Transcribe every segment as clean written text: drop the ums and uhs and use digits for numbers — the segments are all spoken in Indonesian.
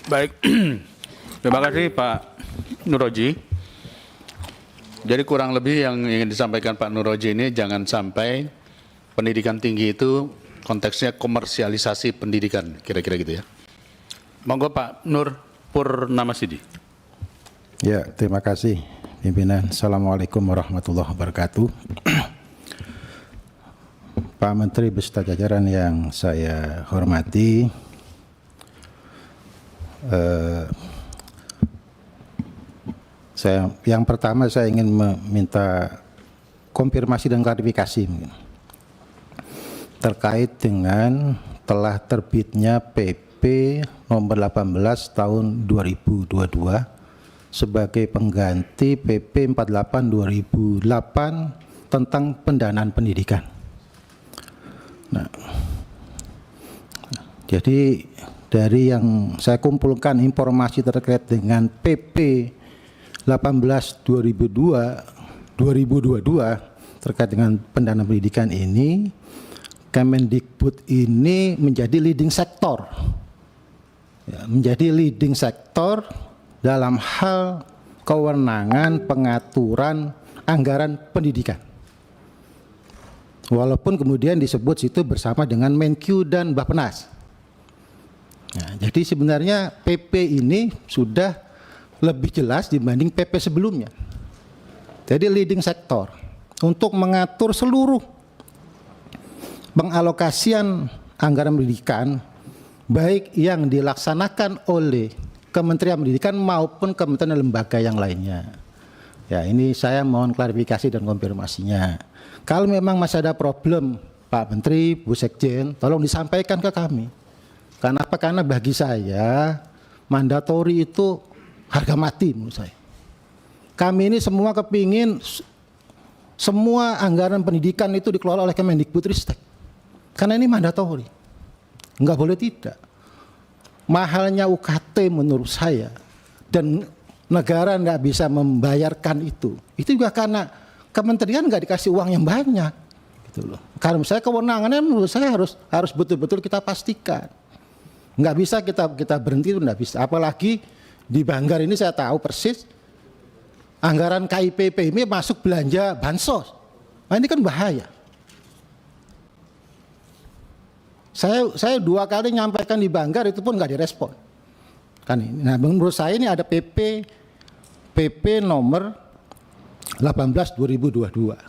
Baik, terima kasih Pak Nuroji. Jadi kurang lebih yang ingin disampaikan Pak Nuroji ini jangan sampai pendidikan tinggi itu konteksnya komersialisasi pendidikan, kira-kira gitu ya. Monggo Pak Nur Purnamasidi. Ya, terima kasih pimpinan. Assalamualaikum warahmatullahi wabarakatuh. Pak Menteri beserta jajaran yang saya hormati, yang pertama saya ingin meminta konfirmasi dan klarifikasi terkait dengan telah terbitnya PP nomor 18 tahun 2022 sebagai pengganti PP 48 2008 tentang pendanaan pendidikan. Nah, jadi dari yang saya kumpulkan informasi terkait dengan PP 18 2022 terkait dengan pendanaan pendidikan ini, Kemendikbud ini menjadi leading sektor, ya, menjadi leading sektor dalam hal kewenangan pengaturan anggaran pendidikan. Walaupun kemudian disebut situ bersama dengan Menkyu dan Bappenas. Nah, jadi sebenarnya PP ini sudah lebih jelas dibanding PP sebelumnya. Jadi leading sektor untuk mengatur seluruh pengalokasian anggaran pendidikan baik yang dilaksanakan oleh Kementerian Pendidikan maupun kementerian dan lembaga yang lainnya. Ya, ini saya mohon klarifikasi dan konfirmasinya. Kalau memang masih ada problem, Pak Menteri, Bu Sekjen, tolong disampaikan ke kami. Kenapa? Karena bagi saya mandatori itu harga mati menurut saya. Kami ini semua kepingin semua anggaran pendidikan itu dikelola oleh Kemendikbudristek. Karena ini mandatori. Enggak boleh tidak. Mahalnya UKT menurut saya dan negara enggak bisa membayarkan itu juga karena kementerian enggak dikasih uang yang banyak gitu loh. Karena saya kewenangannya menurut saya harus betul-betul kita pastikan. Enggak bisa kita berhenti, itu enggak bisa. Apalagi di Banggar ini saya tahu persis anggaran KIPP ini masuk belanja bansos. Nah, ini kan bahaya. Saya 2 kali nyampaikan di Banggar itu pun nggak direspon. Kan ini. Nah, menurut saya ini ada PP nomor 18 2022.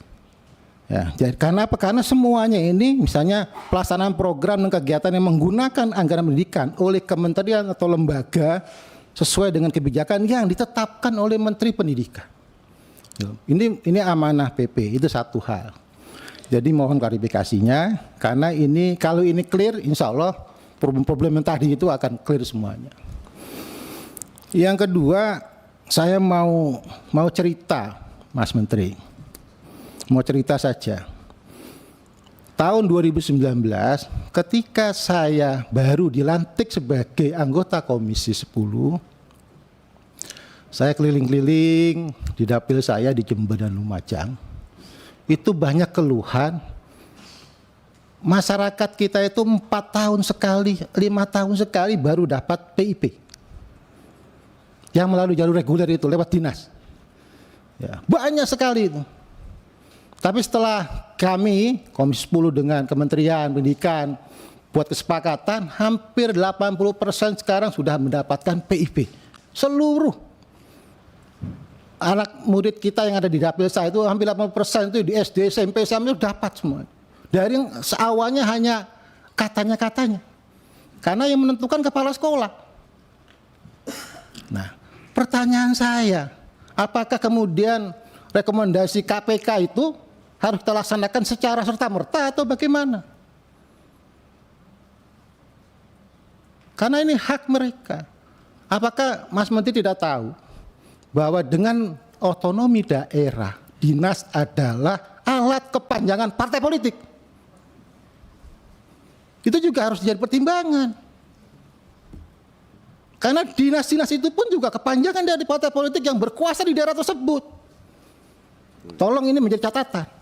Ya, jadi karena apa? Karena semuanya ini misalnya pelaksanaan program dan kegiatan yang menggunakan anggaran pendidikan oleh kementerian atau lembaga sesuai dengan kebijakan yang ditetapkan oleh Menteri Pendidikan. Ini amanah PP, itu satu hal. Jadi mohon klarifikasinya, karena ini kalau ini clear, insya Allah problem-problem yang tadi itu akan clear semuanya. Yang kedua, saya mau cerita, Mas Menteri, mau cerita saja. Tahun 2019, ketika saya baru dilantik sebagai anggota Komisi 10, saya keliling-keliling di dapil saya di Jember dan Lumajang. Itu banyak keluhan, masyarakat kita itu 4 tahun sekali, 5 tahun sekali baru dapat PIP. Yang melalui jalur reguler itu, lewat dinas. Ya, banyak sekali itu. Tapi setelah kami, Komisi 10 dengan Kementerian Pendidikan, buat kesepakatan, hampir 80% sekarang sudah mendapatkan PIP. Seluruh anak murid kita yang ada di dapil saya itu hampir 80% itu di SD, SMP, SMA itu dapat semua. Dari yang seawalnya hanya katanya-katanya. Karena yang menentukan kepala sekolah. Nah, pertanyaan saya, apakah kemudian rekomendasi KPK itu harus kita laksanakan secara serta-merta atau bagaimana? Karena ini hak mereka. Apakah Mas Menteri tidak tahu bahwa dengan otonomi daerah, dinas adalah alat kepanjangan partai politik? Itu juga harus jadi pertimbangan. Karena dinas-dinas itu pun juga kepanjangan dari partai politik yang berkuasa di daerah tersebut. Tolong ini menjadi catatan.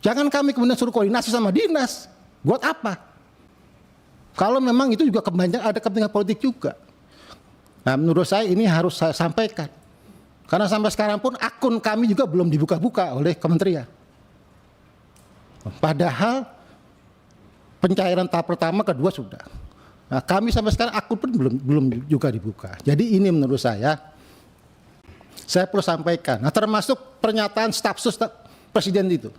Jangan kami kemudian suruh koordinasi sama dinas. Buat apa? Kalau memang itu juga kepanjangan, ada kepentingan politik juga. Nah, menurut saya ini harus saya sampaikan. Karena sampai sekarang pun akun kami juga belum dibuka-buka oleh kementerian. Padahal pencairan tahap pertama, kedua sudah. Nah, kami sampai sekarang akun pun belum juga dibuka. Jadi ini menurut saya perlu sampaikan. Nah, termasuk pernyataan staf sus presiden itu.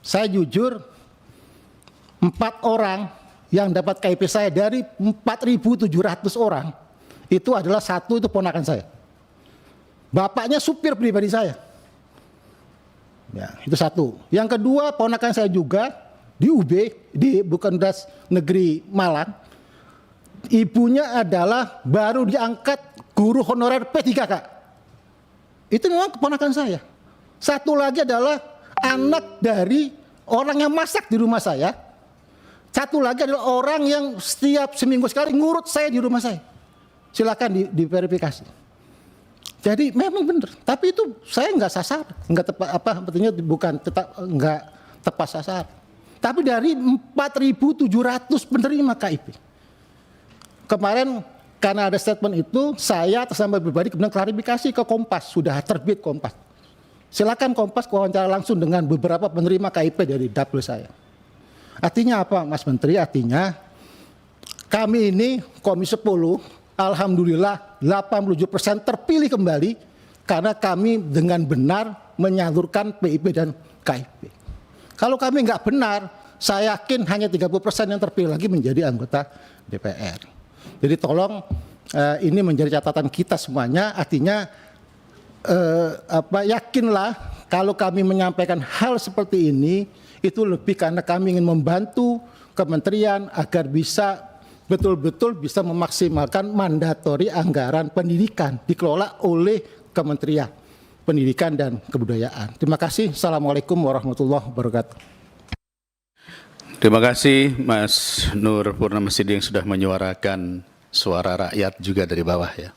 Saya jujur, 4 orang yang dapat KIP saya dari 4.700 orang, itu adalah 1 itu ponakan saya. Bapaknya supir pribadi saya. Ya, itu 1. Yang kedua, ponakan saya juga di UB, di bukan das negeri Malang. Ibunya adalah baru diangkat guru honorer P3K. Itu memang keponakan saya. 1 lagi adalah anak dari orang yang masak di rumah saya. 1 lagi adalah orang yang setiap seminggu sekali ngurut saya di rumah saya. Silakan diverifikasi. Jadi memang benar. Tapi itu saya nggak sasar, nggak tepat artinya bukan nggak tepat sasar. Tapi dari 4.700 penerima KIP. Kemarin karena ada statement itu, saya atas nama pribadi kemudian klarifikasi ke Kompas, sudah terbit Kompas. Silakan Kompas wawancara langsung dengan beberapa penerima KIP dari dapil saya. Artinya apa, Mas Menteri? Artinya kami ini Komisi 10, alhamdulillah 87% terpilih kembali karena kami dengan benar menyalurkan PIP dan KIP. Kalau kami nggak benar, saya yakin hanya 30% yang terpilih lagi menjadi anggota DPR. Jadi tolong ini menjadi catatan kita semuanya. Artinya yakinlah kalau kami menyampaikan hal seperti ini itu lebih karena kami ingin membantu kementerian agar bisa betul-betul bisa memaksimalkan mandatori anggaran pendidikan dikelola oleh Kementerian Pendidikan dan Kebudayaan. Terima kasih. Assalamualaikum warahmatullahi wabarakatuh. Terima kasih Mas Nur Purnamasidi yang sudah menyuarakan suara rakyat juga dari bawah ya.